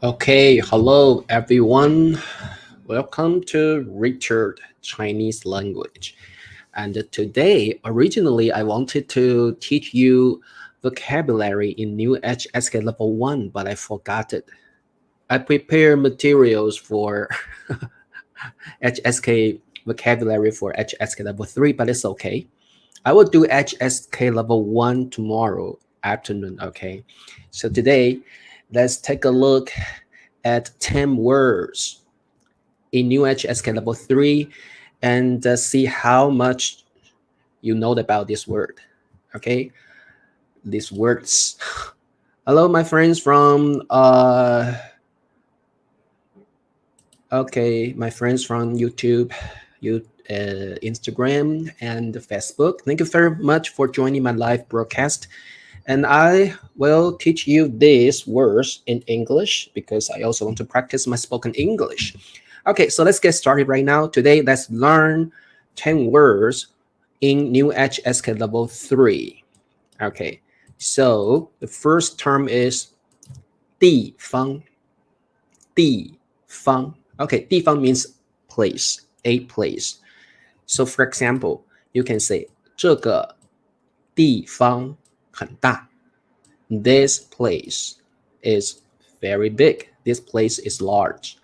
Okay, hello everyone. Welcome to Richard Chinese language. And today, originally, I wanted to teach you vocabulary in new HSK level 1, but I forgot it. I prepare materials for HSK vocabulary for HSK level 3, but it's okay. I will do HSK level 1 tomorrow afternoon, okay? So today, let's take a look at 10 words in new HSK level 3 and see how much you know about this word, okay? These words. Hello, my friends from, my friends from YouTube, Instagram, and Facebook. Thank you very much for joining my live broadcast. And I will teach you these words in English because I also want to practice my spoken English. Okay, so let's get started right now. Today, let's learn 10 words in new HSK level 3. Okay, so the first term is 地方. 地方. Okay, 地方 means place, a place. So for example, you can say 这个地方很大. This place is very big. This place is large.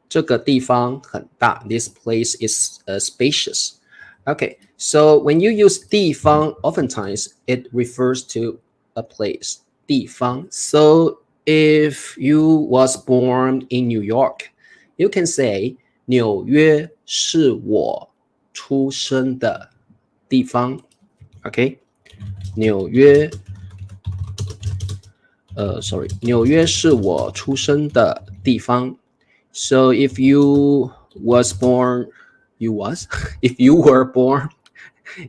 这个地方很大. This place is spacious. Okay, so when you use 地方, oftentimes it refers to a place. 地方. So if you was born in New York, you can say 纽约是我出生的地方. Okay, 纽约是我出生的地方. So if you were born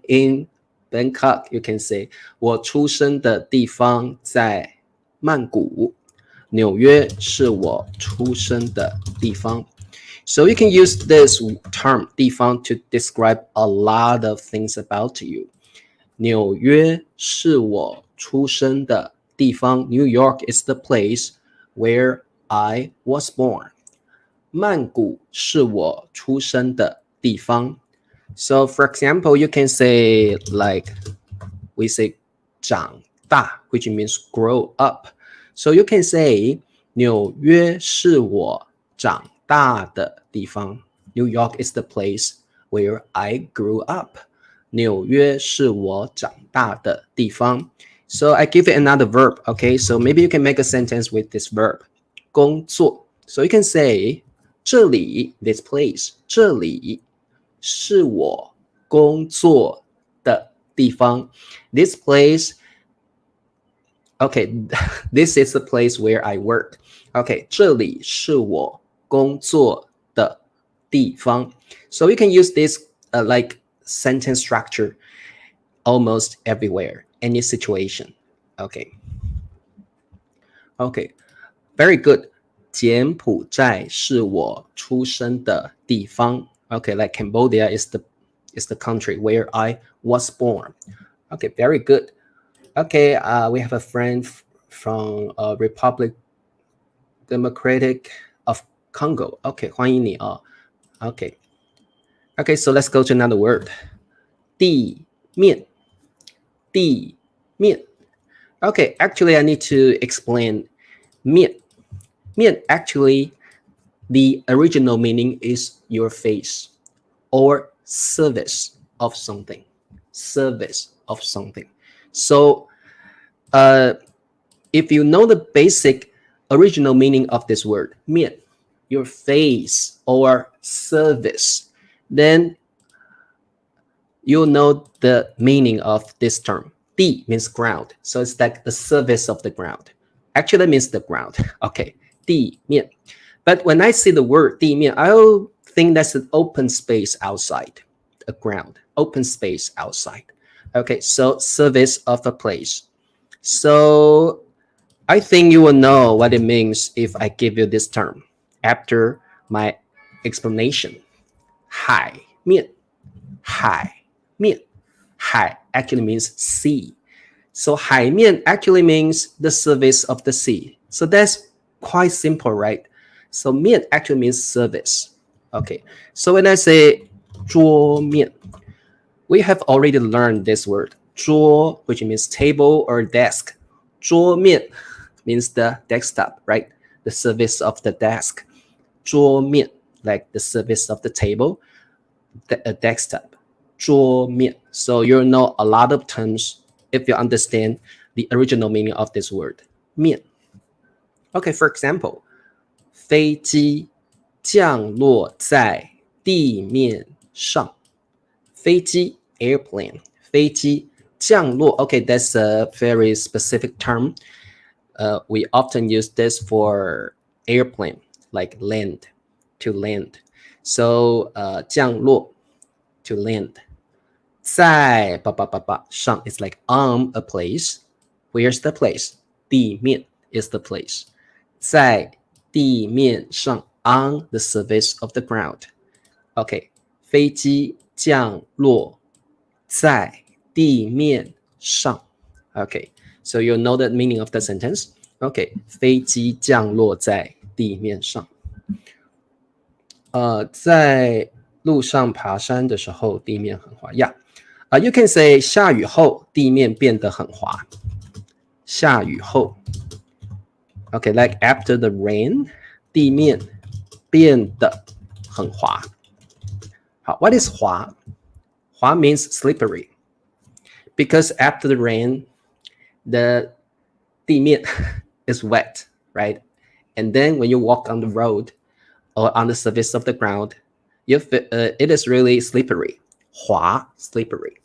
in Bangkok, you can say 我出生的地方在曼谷. 纽约是我出生的地方. So you can use this term 地方 to describe a lot of things about you. 纽约是我出生的地方. New York is the place where I was born. 曼谷是我出生的地方. So for example, you can say like we say 长大, which means grow up. So you can say 纽约是我长大的地方. New York is the place where I grew up. 纽约是我长大的地方. So I give it another verb, okay? So maybe you can make a sentence with this verb. 工作. So you can say 这里, this place, 这里是我工作的地方. This place, okay, this is the place where I work. Okay, 这里是我工作的地方. So you can use this like sentence structure almost everywhere, any situation. Okay, very good. 柬埔寨是我出生的地方. Okay, like Cambodia is the country where I was born. Okay, very good. Okay, we have a friend from Republic Democratic of Congo. Okay, 欢迎你啊. Okay, so let's go to another word. 地面. 地面. Okay, actually I need to explain 面. 面 actually the original meaning is your face or service of something. Service of something. So if you know the basic original meaning of this word, 面, your face or service, then you'll know the meaning of this term. 地 means ground. So it's like the surface of the ground. Actually means the ground. Okay, 地面. But when I see the word 地面, I'll think that's an open space outside, a ground, open space outside. Okay, so surface of a place. So I think you will know what it means if I give you this term after my explanation. 海面. 海面. 海 actually means sea. So 海面 actually means the surface of the sea. So that's Quite simple, right? So 面 actually means service. Okay, so when I say 桌面, we have already learned this word. 桌, which means table or desk. 桌面 means the desktop, right? The service of the desk. 桌面, like the service of the table, a desktop. 桌面. So you know a lot of terms if you understand the original meaning of this word. 面. Okay, for example, 飞机降落在地面上。飞机 airplane. 飞机降落. Okay, that's a very specific term. We often use this for airplane, like land, to land. So 降落 to land. 在上 is like on a place. Where's the place? 地面 is the place. 在地面上 on the surface of the ground. Okay, 飞机降落在地面上. Okay, so you know the meaning of the sentence. Okay, 飞机降落在地面上。在路上爬山的时候，地面很滑。Yeah, you can say 下雨后地面变得很滑。下雨后。Okay, like after the rain, 地面变得很滑。好 ，What is 滑？滑 means slippery. Because after the rain, the 地面 is wet, right? And then when you walk on the road or on the surface of the ground, it is really slippery. 滑 slippery.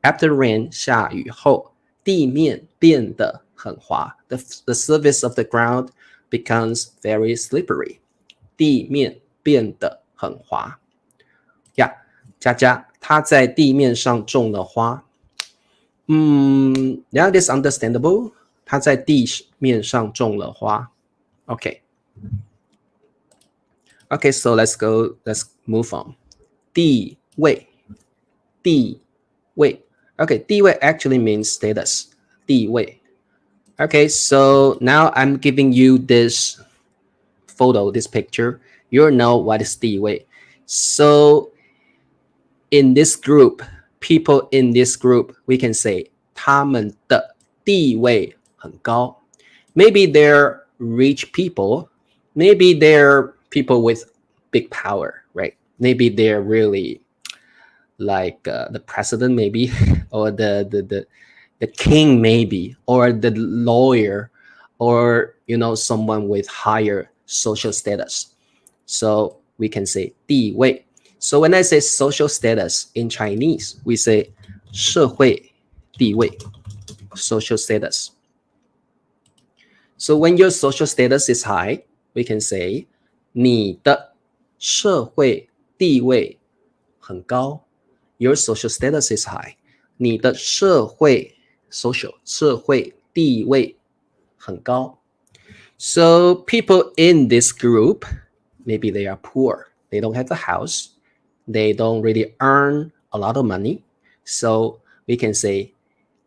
After rain, 下雨后，地面变得很滑。The surface of the ground becomes very slippery. 地面变得很滑。呀，佳佳，她在地面上种了花。Now this understandable. 她在地面上种了花。Okay. Okay, so let's move on. 地位 Okay, 地位 actually means status. 地位 Okay, so now I'm giving you this photo, this picture. You know what is 地位. So in this group, people in this group, we can say 他们的地位很高. Maybe they're rich people. Maybe they're people with big power, right? Maybe they're really like the president, maybe, or the king, maybe, or the lawyer, or someone with higher social status. So we can say 地位. So when I say social status in Chinese, we say 社会地位 social status. So when your social status is high, we can say 你的社会地位很高. Your social status is high. 你的社会 social 社会地位很高. So people in this group, maybe they are poor. They don't have a house. They don't really earn a lot of money. So we can say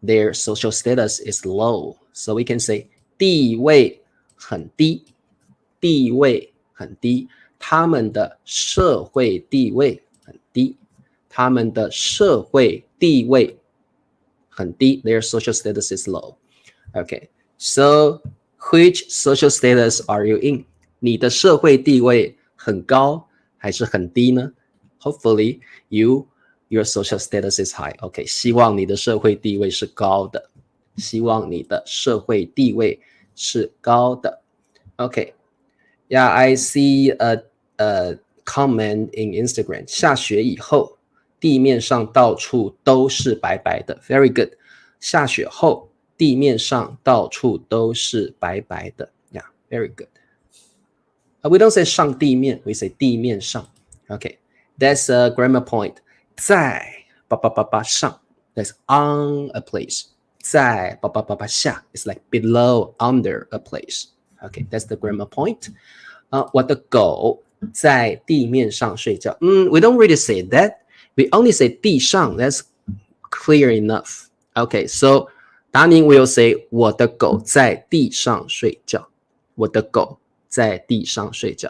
their social status is low. So we can say 地位很低，地位很低，他们的社会地位很低，他们的社会地位很低。Their social status is low. Okay, so which social status are you in? 你的社会地位很高还是很低呢？ Hopefully your social status is high. Okay, 希望你的社会地位是高的，希望你的社会地位是高的。Okay, yeah, I see a comment in Instagram. 下雪以后，地面上到处都是白白的。Very good. 下雪后，地面上到处都是白白的。Yeah, very good. We don't say 上地面, we say 地面上。Okay, that's a grammar point. 在上 that's on a place. 在下 is like below, under a place. Okay, that's the grammar point. 我的狗在地面上睡觉。We don't really say that. We only say 地上. That's clear enough. Okay, so 达宁 will say 我的狗在地上睡觉。我的狗在地上睡觉。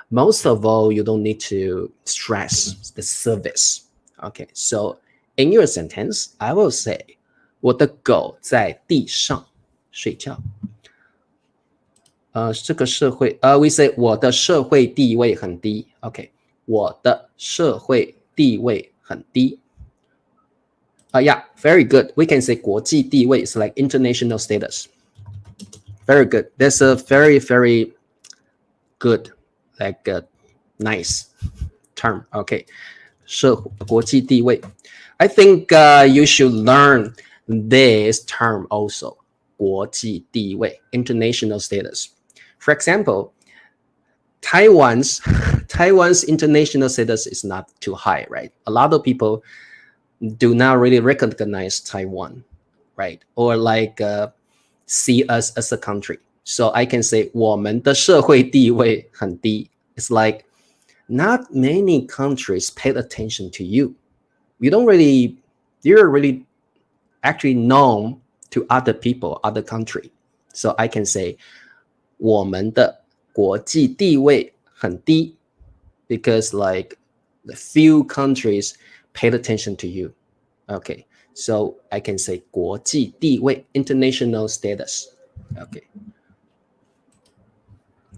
Most of all, you don't need to stress the service. Okay, so in your sentence, I will say, 我的狗在地上睡觉。这个社会we say 我的社会地位很低。Okay, 我的社会地位很低。Yeah, very good. We can say 国际地位 is like international status. Very good. That's a very, very good, like a nice term. Okay. 国际地位. I think you should learn this term also. 国际地位, international status. For example, Taiwan's international status is not too high, right? A lot of people do not really recognize Taiwan, right? Or like see us as a country. So I can say 我们的社会地位很低. It's like not many countries paid attention to you. You're really actually known to other people, other country. So I can say 我们的国际地位很低 because like the few countries paid attention to you. Okay, so I can say 国际地位, international status. Okay.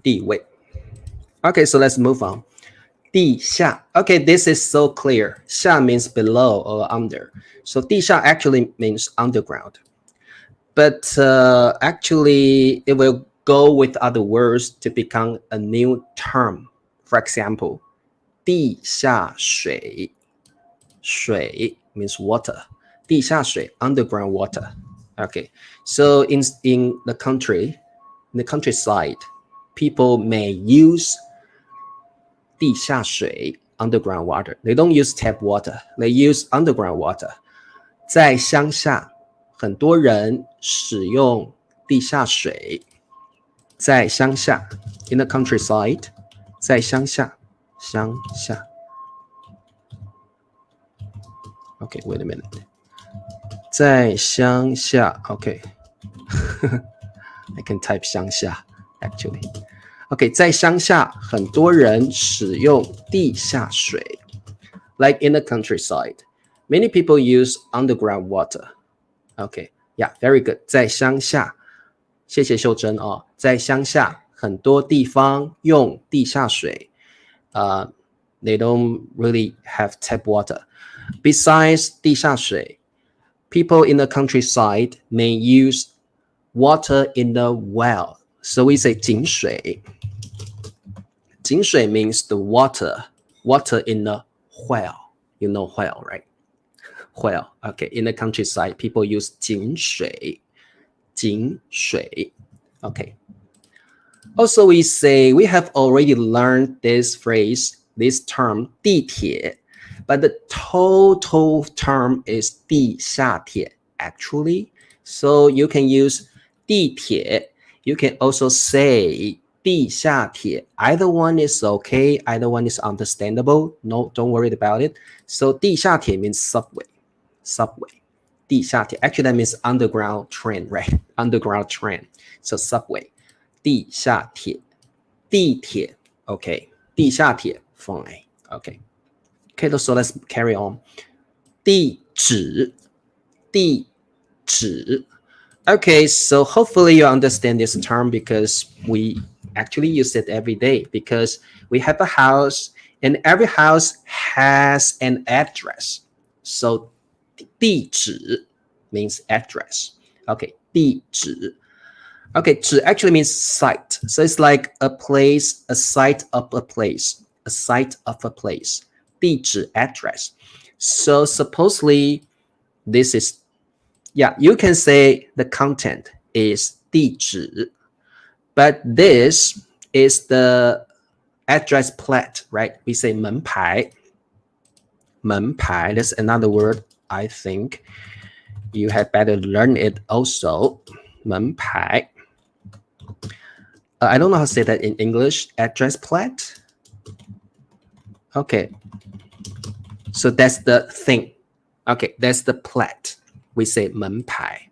地位. Okay, so let's move on. 地下. Okay, this is so clear. 下 means below or under. So 地下 actually means underground. But actually, it will go with other words to become a new term. For example, 地下水. 水 means water. 地下水, underground water. Okay, so in the countryside, people may use 地下水, underground water. They don't use tap water. They use underground water. 在乡下，很多人使用地下水。在乡下 in the countryside, 在乡下 Okay, wait a minute. 在乡下 Okay. I can type 乡下 actually. Okay, 在乡下很多人使用地下水 Like in the countryside, many people use underground water. Okay, yeah, very good. 在乡下谢谢秀珍哦，在乡下很多地方用地下水they don't really have tap water. Besides 地下水 people in the countryside may use water in the well. So we say 井水. 井水 means the water in the well. You know well, right? Well, okay. In the countryside, people use 井水. 井水. Okay. Also, we say we have already learned this phrase, this term, 地铁, but the total term is 地下铁 actually. So you can use 地铁. You can also say 地下铁. Either one is okay. Either one is understandable. No, don't worry about it. So 地下铁 means subway. Subway. 地下铁. Actually, that means underground train, right? Underground train. So subway. 地下铁. 地铁. Okay. 地下铁. Fine. Okay. Okay, so let's carry on. 地址. 地址. Okay, so hopefully you understand this term because we actually use it every day because we have a house and every house has an address. So 地址 means address. Okay, 地址. Okay, 址 actually means site. So it's like a place, a site of a place, a site of a place. 地址 address. So supposedly this is, yeah, you can say the content is 地址, but this is the address plate, right? We say 门牌. 门牌, that's another word. I think you had better learn it also. 门牌. I don't know how to say that in English. Address plate. Okay. So that's the thing. Okay, that's the plate. We say 门牌.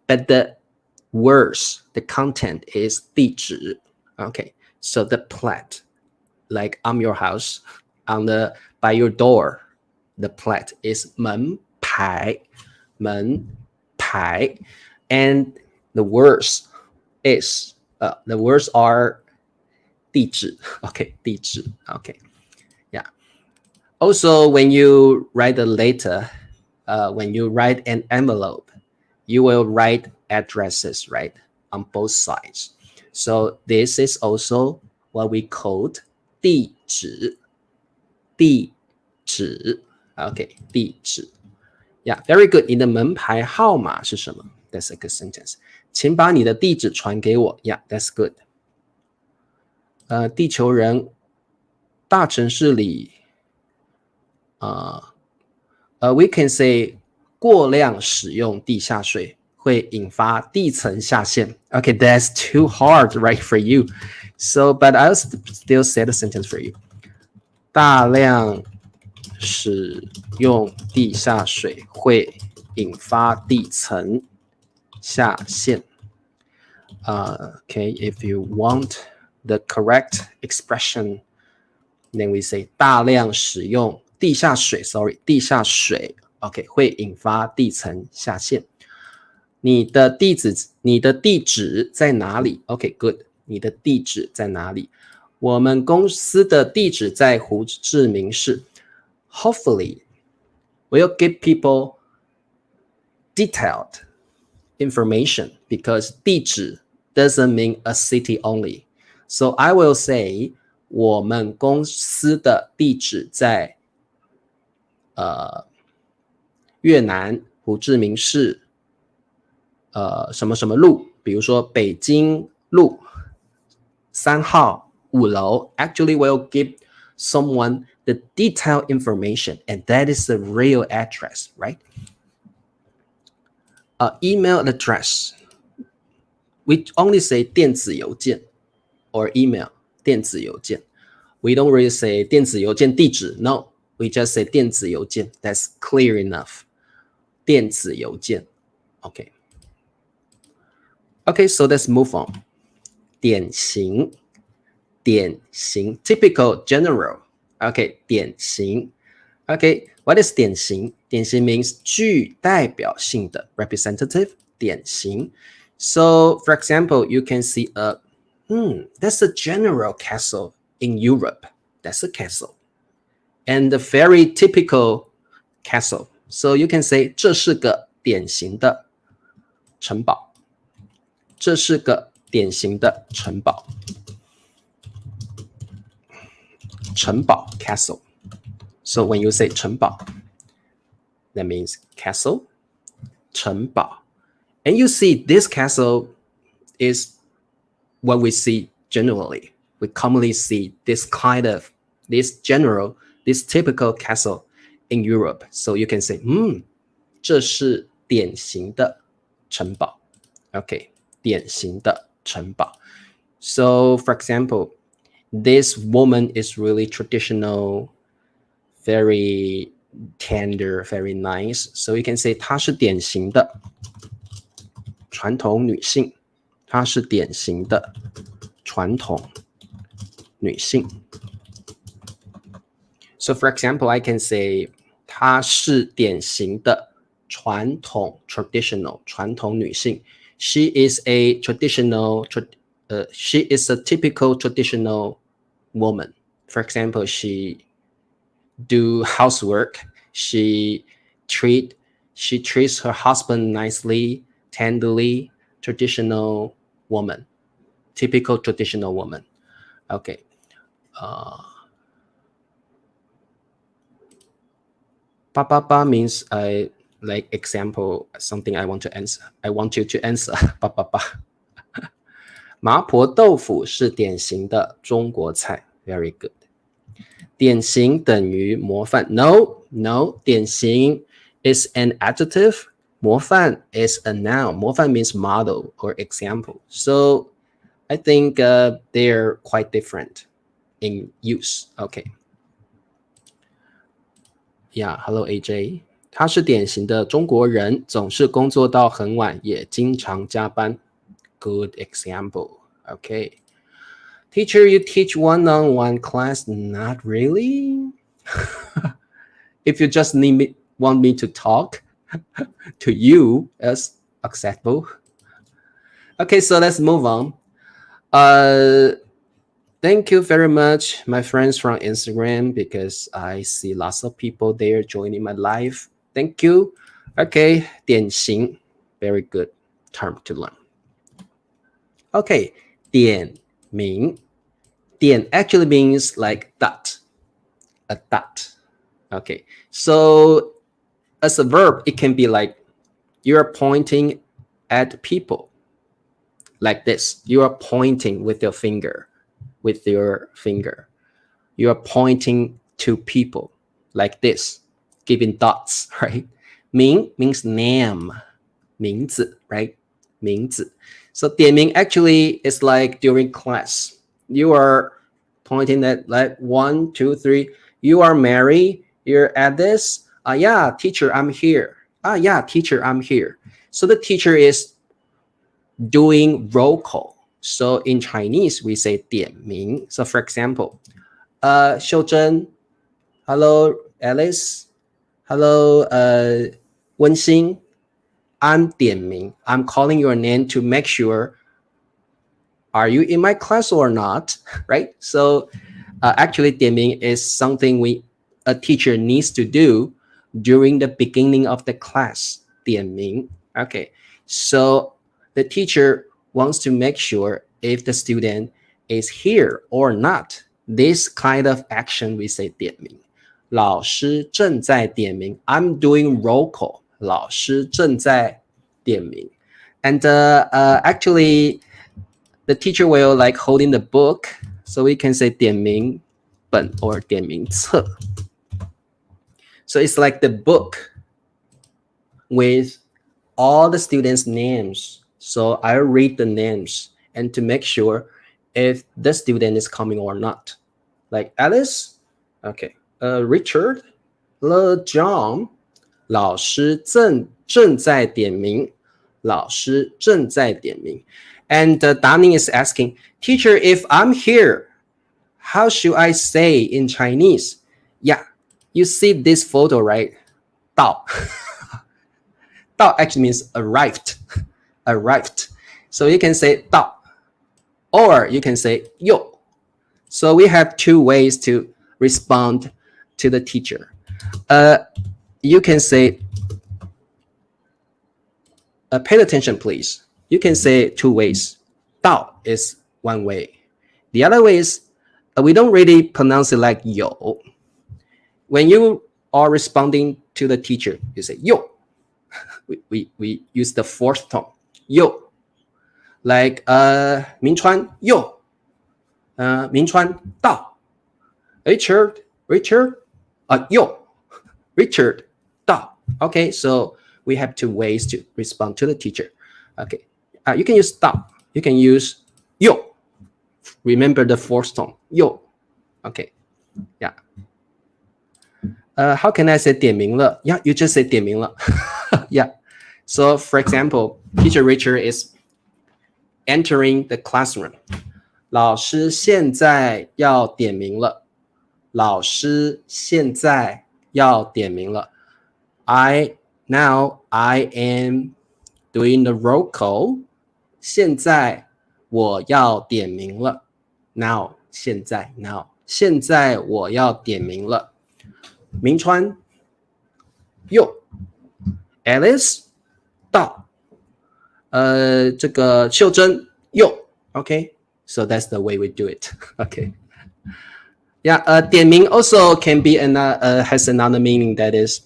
But the words, the content is 地址 Okay, so the plate, like on your house, by your door, the plate is 门牌 and the words the words are 地址 Okay, 地址 Okay, yeah. Also, when you write a letter, when you write an envelope, you will write addresses, right, on both sides. So this is also what we called 地址 Okay, 地址 Yeah, very good. 你的门牌号码是什么？ That's a good sentence. 请把你的地址传给我 Yeah, that's good. 地球人大城市里we can say 过量使用地下水会引发地层下陷 Okay, that's too hard, right, for you. So, but I'll still say the sentence for you. 大量使用地下水会引发地层下陷 Okay, if you want the correct expression, then we say 大量使用地下水 地下水 OK 会引发地层下陷。你的地址在哪里 OK, good. 你的地址在哪里？我们公司的地址在胡志明市。Hopefully, we'll give people detailed information because 地址 doesn't mean a city only. So I will say 我们公司的地址在越南胡志明市什么什么路，比如说北京路3号5楼 actually will give someone the detailed information and that is the real address, right? Email address, we only say 电子邮件 or email 电子邮件 we don't really say 电子邮件地址 no, we just say 电子邮件 that's clear enough 电子邮件 okay, so let's move on 典型 typical general okay, 典型 okay, what is 典型 典型 means 具代表性的 representative 典型 so for example you can see that's a general castle in Europe that's a castle and a very typical castle so you can say 这是个典型的城堡这是个典型的城堡城堡 castle so when you say 城堡 that means castle 城堡 and you see this castle is what we see generally we commonly see this typical castle in Europe so you can say 这是典型的城堡 okay, 典型的城堡 so for example this woman is really traditional very tender very nice so you can say 她是典型的传统女性她是典型的传统女性 so for example I can say 她是典型的传统 traditional 传统女性 she is a typical traditional woman for example she do housework she treats her husband nicely tenderly traditional woman typical traditional woman okay 888 means I like example something I want you to answer 888麻婆豆腐是典型的中国菜 very good 典型等于模范 no 典型 is an adjective 模范 is a noun 模范 means model or example so I think they're quite different in use okay yeah hello AJ 他是典型的中国人总是工作到很晚也经常加班 good example. Okay. Teacher, you teach one-on-one class? Not really. If you just want me to talk to you, that's acceptable. Okay, so let's move on. Thank you very much, my friends from Instagram, because I see lots of people there joining my live. Thank you. Okay, 典型, very good term to learn. Okay, 点名. 点 actually means like dot, a dot. Okay, so as a verb, it can be like you're pointing at people like this. You are pointing with your finger. You are pointing to people like this, giving dots, right? 名 means name, 名字, right? 名字. So 点名 actually is like during class. You are pointing at like 1, 2, 3. You are Mary. You're at this. Yeah, teacher, I'm here. Yeah, teacher, I'm here. So the teacher is doing roll call. So in Chinese, we say 点名. So for example, 秀珍, hello, Alice, hello, 温馨, I'm 点名. I'm calling your name to make sure, are you in my class or not, right? So actually 点名 is something a teacher needs to do during the beginning of the class, 点名. Okay, so the teacher wants to make sure if the student is here or not. This kind of action we say 点名. 老师正在点名. I'm doing roll call. 老师正在点名. And actually, the teacher will like holding the book, so we can say 点名本 or 点名册. So it's like the book with all the students' names. So I read the names and to make sure if the student is coming or not. Like Alice, okay, Richard, John, 老师正在点名. 老师正在点名. And Danny is asking, teacher, if I'm here, how should I say in Chinese? Yeah, you see this photo, right? 到. 到 actually means arrived. Arrived. So you can say 到 or you can say 有. So we have two ways to respond to the teacher. You can say, pay attention, please. You can say two ways. 到 is one way. The other way is, we don't really pronounce it like 有. When you are responding to the teacher, you say 有. We use the fourth tone. 有. Like 明川有. 明川到. Richard 有. Richard 到. Okay, so we have two ways to respond to the teacher. Okay, you can use 到. You can use 有. Remember the fourth tone. 有. Okay, yeah. How can I say 点名了? Yeah, you just say 点名了. Yeah. So for example, teacher Richard is entering the classroom. 老师现在要点名了. 老师现在要点名了. Now I am doing the roll call. 现在我要点名了. Now 现在我要点名了. 明川有. Alice 到. 这个秀珍有. Okay, so that's the way we do it. Okay. Yeah, 点名 also can be has another meaning, that is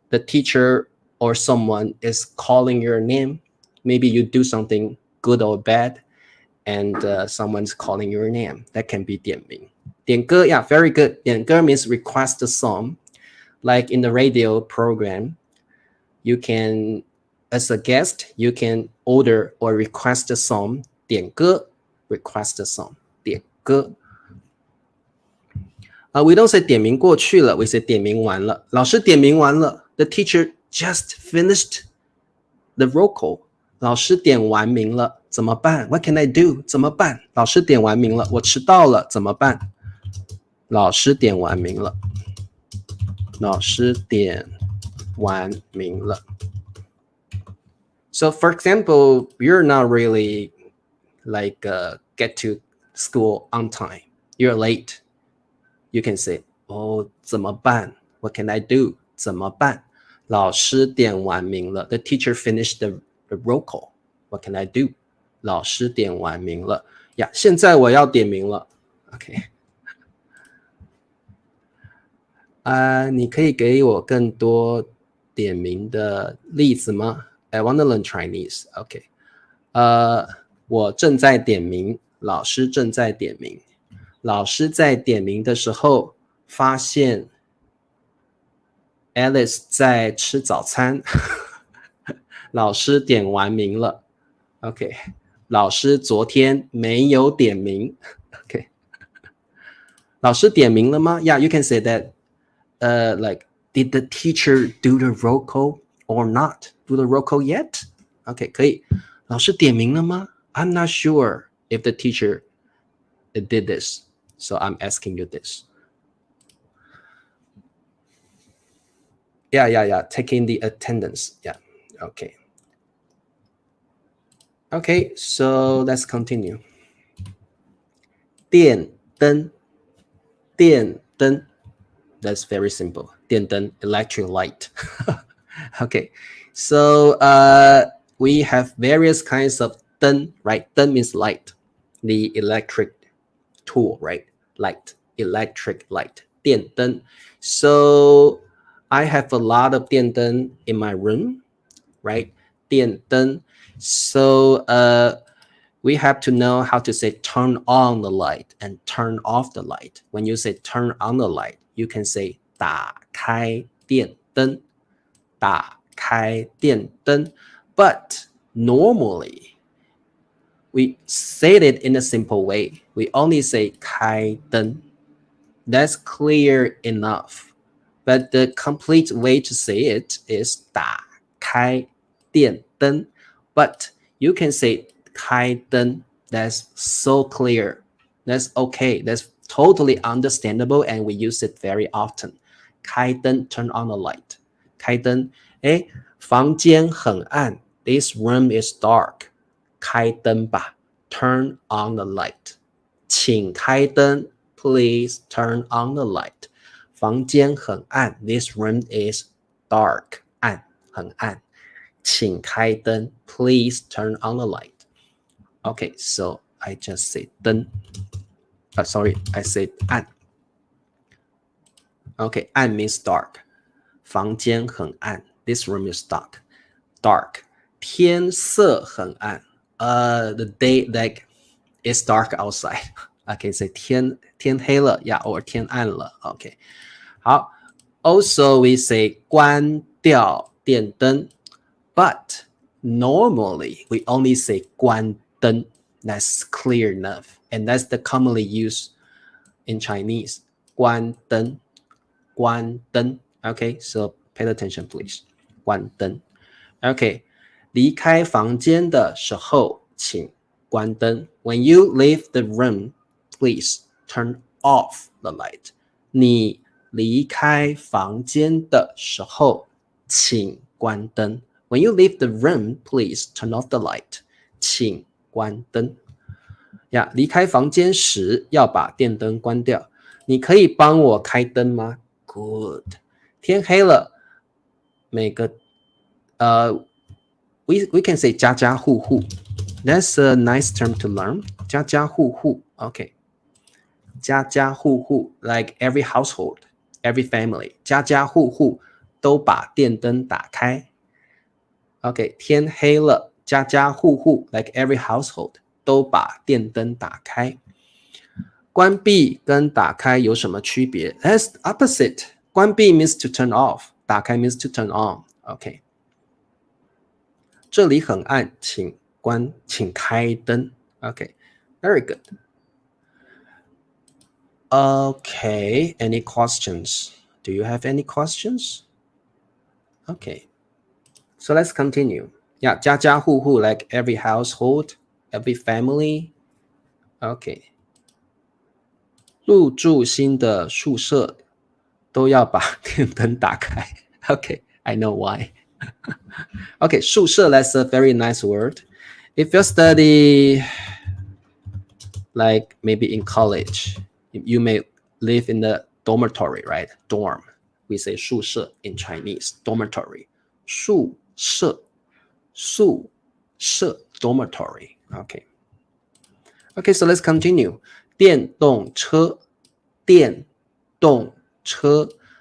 the teacher or someone is calling your name. Maybe you do something good or bad and someone's calling your name. That can be 点名. 点歌, yeah, very good. 点歌 means request a song. Like in the radio program, you can, as a guest, you can order or request a song. 点歌, request a song. 点歌. We don't say 点名过去了, we say 点名完了. 老师点名完了. The teacher just finished the roll call. 老师点完名了.怎么办 ？What can I do？ 怎么办？老师点完名了，我迟到了，怎么办？老师点完名了，老师点完名了。So for example, you're not really like get to school on time. You're late. You can say, "Oh, 怎么办 What can I do? 怎么办？老师点完名了。The teacher finished the roll call. What can I do? 老师点完名了。呀，现在我要点名了。OK。你可以给我更多点名的例子吗？ I want to learn Chinese. OK。我正在点名，老师正在点名。老师在点名的时候，发现 Alice 在吃早餐。老师点完名了。OK。老师昨天没有点名。OK。老师点名了吗？ Yeah, you can say that. Like, did the teacher do the roll call or not? Do the roll call yet? OK, 可以。老师点名了吗？ I'm not sure if the teacher did this, so I'm asking you this. Yeah, taking the attendance. Yeah, OK. OK, so let's continue. 电灯，电灯。That's very simple. 电灯 electric light. Okay, so we have various kinds of 灯, right? 灯 means light. The electric tool, right? Light, electric light. 电灯. So I have a lot of 电灯 in my room, right? 电灯. So we have to know how to say turn on the light and turn off the light. When you say turn on the light, you can say 打开电灯，打开电灯。But normally, we say it in a simple way. We only say 开灯. That's clear enough. But the complete way to say it is 打开电灯. But you can say 开灯. That's so clear. That's okay. That's totally understandable, and we use it very often. 开灯 turn on the light. 开灯，房间很暗 This room is dark. 开灯吧 turn on the light. 请开灯 Please turn on the light. 房间很暗 This room is dark. 暗，很暗。请开灯 Please turn on the light. Okay, so I just say 灯。Sorry, I said 暗。Okay, 暗 means dark. 房间很暗 This room is dark. Dark. 天色很暗 The day like it's dark outside. I can say 天黑了 Yeah, or 天暗了 Okay. 好 Also, we say 关掉电灯 But normally, we only say 关灯 That's clear enough. And that's the commonly used in Chinese. 关灯 关灯 Okay, so pay attention please. 关灯 Okay, 离开房间的时候请关灯 When you leave the room, please turn off the light. 你离开房间的时候请关灯 When you leave the room, please turn off the light. 请关灯呀，离开房间时要把电灯关掉。你可以帮我开灯吗 ？Good. 天黑了，每个we can say 家家户户。That's a nice term to learn. 家家户户 ，OK. 家家户户 like every household, every family. 家家户户都把电灯打开。OK. 天黑了，家家户户 like every household. 都把电灯打开。关闭跟打开有什么区别 ？That's the opposite. 关闭 means to turn off. 打开 means to turn on. OK. 这里很暗，请开灯。OK. Very good. Okay. Any questions? Do you have any questions? Okay. So let's continue. Yeah, 家家户户 like every household. every family. OK. 入住新的宿舍都要把电灯打开。OK, I know why. OK, 宿舍 that's a very nice word. If you study like maybe in college, you may live in the dormitory, right? Dorm. We say 宿舍 in Chinese, dormitory. 宿舍 dormitory. Okay. Okay, so let's continue. 电动车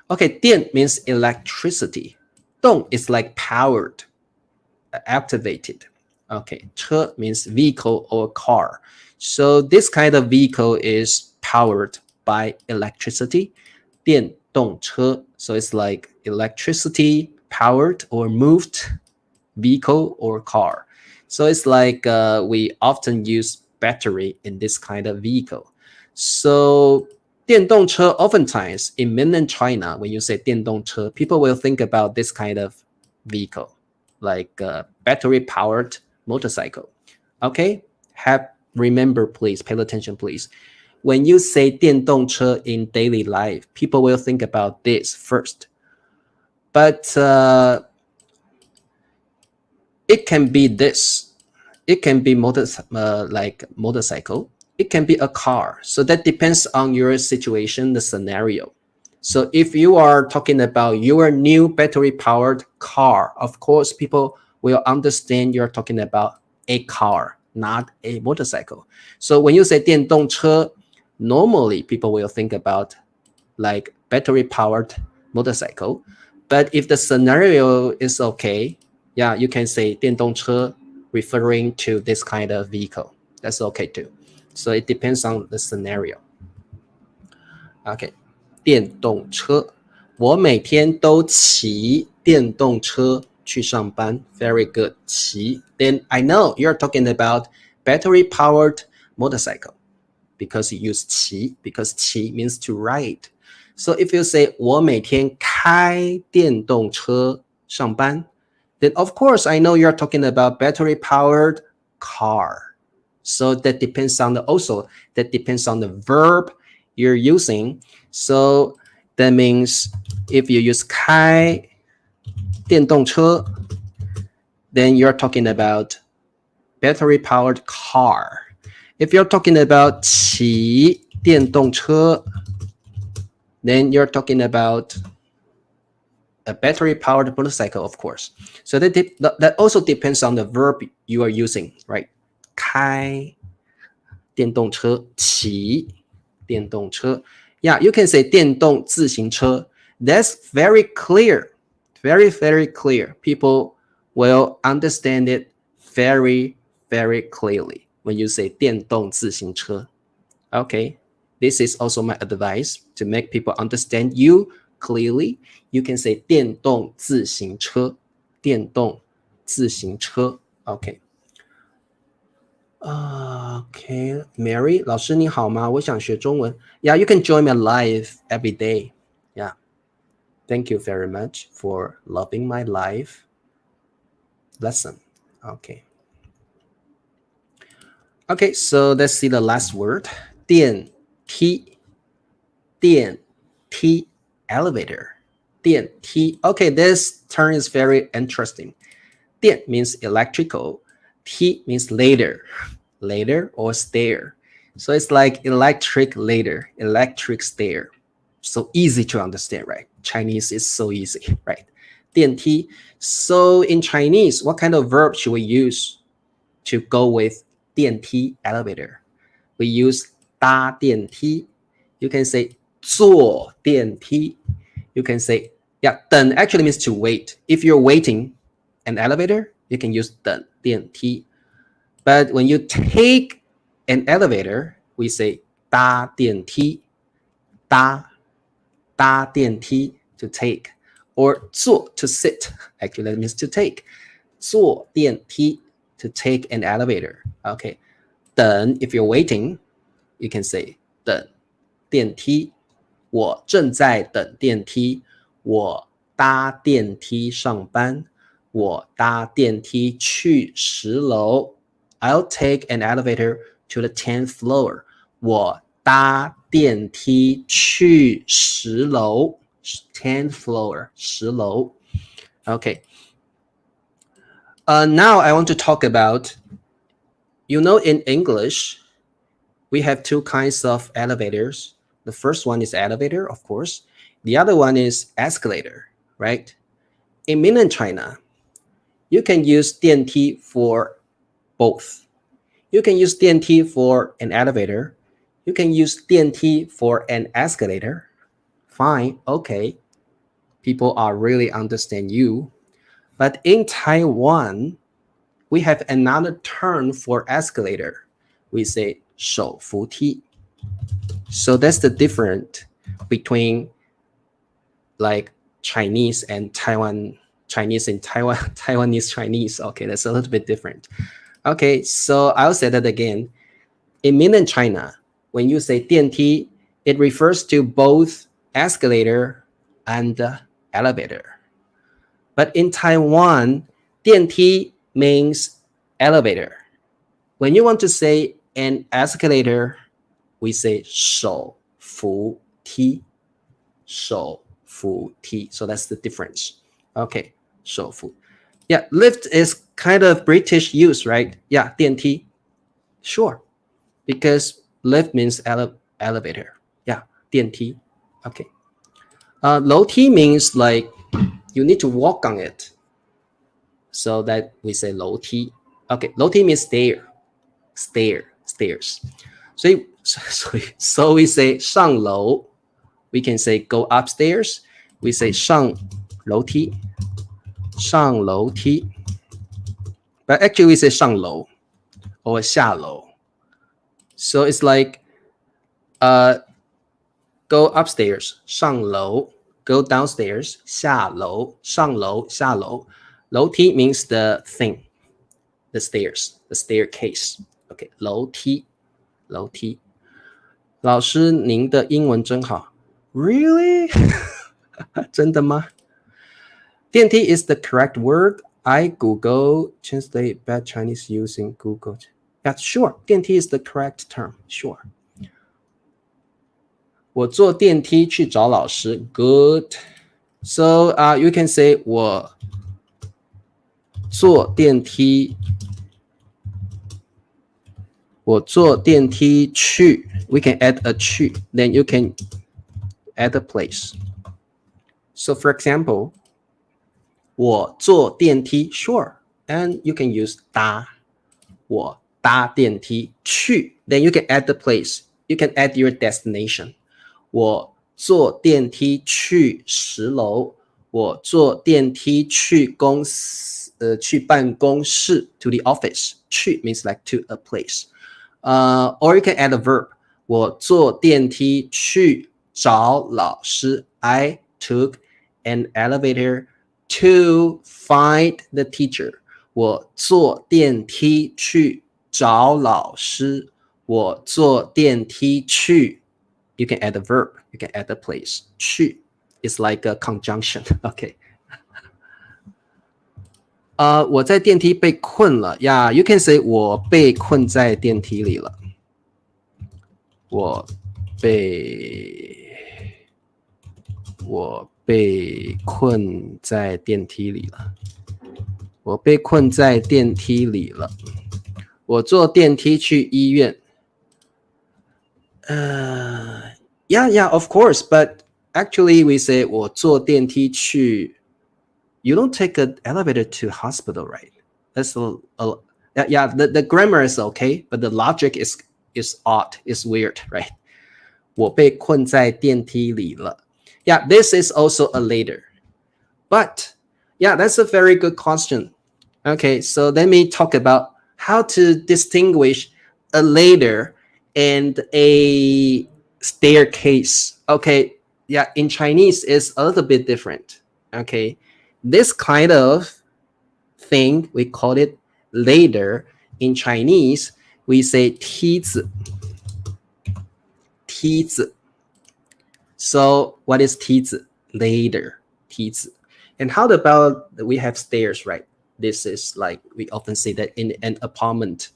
Okay, 电 means electricity. 动 is like powered, activated. Okay, 车 means vehicle or car. So this kind of vehicle is powered by electricity. 电动车 so it's like electricity powered or moved vehicle or car. So it's like we often use battery in this kind of vehicle. So 电动车 oftentimes in mainland China, when you say 电动车, people will think about this kind of vehicle, like a battery powered motorcycle. Okay, remember please, pay attention please. When you say 电动车 in daily life, people will think about this first. But it can be this. It can be like motorcycle. It can be a car. So that depends on your situation, the scenario. So if you are talking about your new battery-powered car, of course, people will understand you're talking about a car, not a motorcycle. So when you say 电动车, normally people will think about like battery-powered motorcycle. But if the scenario is okay, yeah, you can say 电动车 referring to this kind of vehicle. That's okay too. So it depends on the scenario. Okay, 电动车，我每天都骑电动车去上班。Very good, 骑。Then I know you're talking about battery-powered motorcycle because you use 骑 because 骑 means to ride. So if you say 我每天开电动车上班, then of course I know you're talking about battery-powered car. So that depends on the verb you're using. So that means if you use 开电动车, then you're talking about battery-powered car. If you're talking about 骑电动车, then you're talking about a battery-powered motorcycle, of course. So that also depends on the verb you are using, right? 开电动车，骑电动车。Yeah, you can say 电动自行车. That's very clear, very, very clear. People will understand it very, very clearly when you say 电动自行车. Okay, this is also my advice to make people understand you clearly. You can say 电动自行车，电动自行车。Okay. Okay, Mary, 老师你好吗？我想学中文。Yeah, you can join my live every day. Yeah. Thank you very much for loving my live lesson. Okay. Okay, so let's see the last word. 电梯，电梯 elevator. 电梯. Okay, this term is very interesting. 电 means electrical. 梯 means ladder or stair. So it's like electric ladder, electric stair. So easy to understand, right? Chinese is so easy, right? 电梯. So in Chinese, what kind of verb should we use to go with 电梯 elevator? We use 搭电梯. You can say 坐电梯. You can say, yeah, 等 actually means to wait. If you're waiting an elevator, you can use 等电梯. But when you take an elevator, we say 搭电梯, 搭电梯 to take, or 坐 to sit. Actually, that means to take. 坐电梯 to take an elevator. Okay. 等 if you're waiting, you can say 等电梯. 我正在等电梯. 我搭电梯上班. 我搭电梯去10楼. I'll take an elevator to the 10th floor. 我搭电梯去10楼 10th floor 10楼 Okay. Now I want to talk about, in English, we have two kinds of elevators. The first one is elevator, of course. The other one is escalator, right? In mainland China, you can use 电梯 for both. You can use 电梯 for an elevator. You can use 电梯 for an escalator. Fine, okay. People are really understand you. But in Taiwan, we have another term for escalator. We say 手扶梯. So that's the difference between like Chinese and Taiwan, Chinese and Taiwan, Taiwanese Chinese. Okay, that's a little bit different. Okay, so I'll say that again. In mainland China, when you say 电梯, it refers to both escalator and elevator. But in Taiwan, 电梯 means elevator. When you want to say an escalator, we say 手扶梯 手扶梯 So that's the difference. Okay, 手扶 Yeah, lift is kind of British use, right? Yeah, 电梯 Sure, because lift means elevator. Yeah, 电梯 Okay. 楼梯 means like you need to walk on it. So that we say 楼梯 Okay, 楼梯 means stairs. So we say 上楼 We can say go upstairs. We say 上楼梯 But actually we say 上楼 or 下楼 So it's like go upstairs 上楼 Go downstairs 下楼上楼下楼 楼梯 means the thing, the stairs, the staircase. Okay, 楼梯老师您的英文真好 Really? 真的吗 电梯 is the correct word. I Google translate bad Chinese using Google. Yeah, sure. 电梯 is the correct term. Sure. 我坐电梯去找老师 Good. So you can say 我坐电梯去 We can add a 去 Then you can add a place. So for example, 我坐电梯 Sure. And you can use 搭我搭电梯去 Then you can add the place. You can add your destination. 我坐电梯去10楼我坐电梯去办公室 to the office 去 means like to a place. Or you can add a verb. 我坐电梯去找老师 I took an elevator to find the teacher. 我坐电梯去找老师我坐电梯去 You can add a verb. You can add a place. 去 is like a conjunction. Okay. 我在电梯被困了 Yeah, you can say 我被困在电梯里了我被困在电梯里了我被困在电梯里了我坐电梯去医院Yeah, of course, but actually we say 我坐电梯去 You don't take an elevator to hospital, right? That's the grammar is okay, but the logic is odd, is weird, right? 我被困在电梯里了 Yeah, this is also a later. But, yeah, that's a very good question. Okay, so let me talk about how to distinguish a later and a staircase. Okay, yeah, in Chinese it's a little bit different. Okay, this kind of thing, we call it later. In Chinese, we say 梯子 So what is 梯子 Later 梯子 And how about we have stairs, right? This is like we often say that in an apartment.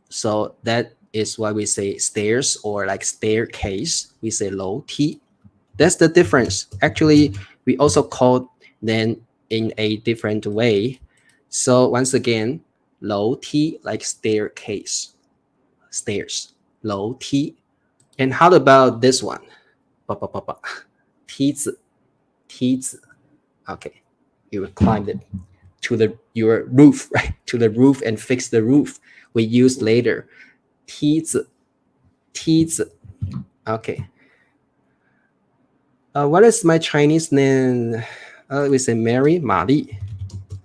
So that is why we say stairs, or like staircase, we say 楼梯. That's the difference. Actually, we also call them in a different way. So once again, 楼梯 like staircase, stairs, 楼梯. And how about this one? 梯子, 梯子. Okay, you will climb it to your roof, right? To the roof and fix the roof. We use later. 梯子, 梯子. Okay. What is my Chinese name? We say Mary, 玛丽.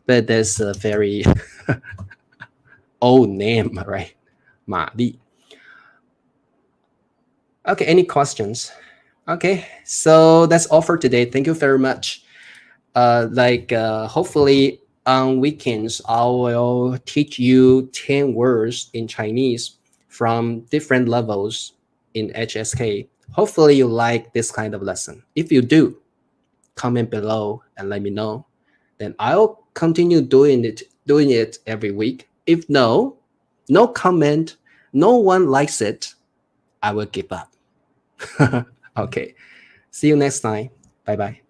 But that's a very old name, right? 玛丽. Okay, any questions? Okay, so that's all for today. Thank you very much. Hopefully on weekends, I will teach you 10 words in Chinese from different levels in HSK. Hopefully you like this kind of lesson. If you do, comment below and let me know. Then I'll continue doing it every week. If no comment, no one likes it, I will give up. Okay, see you next time. Bye bye.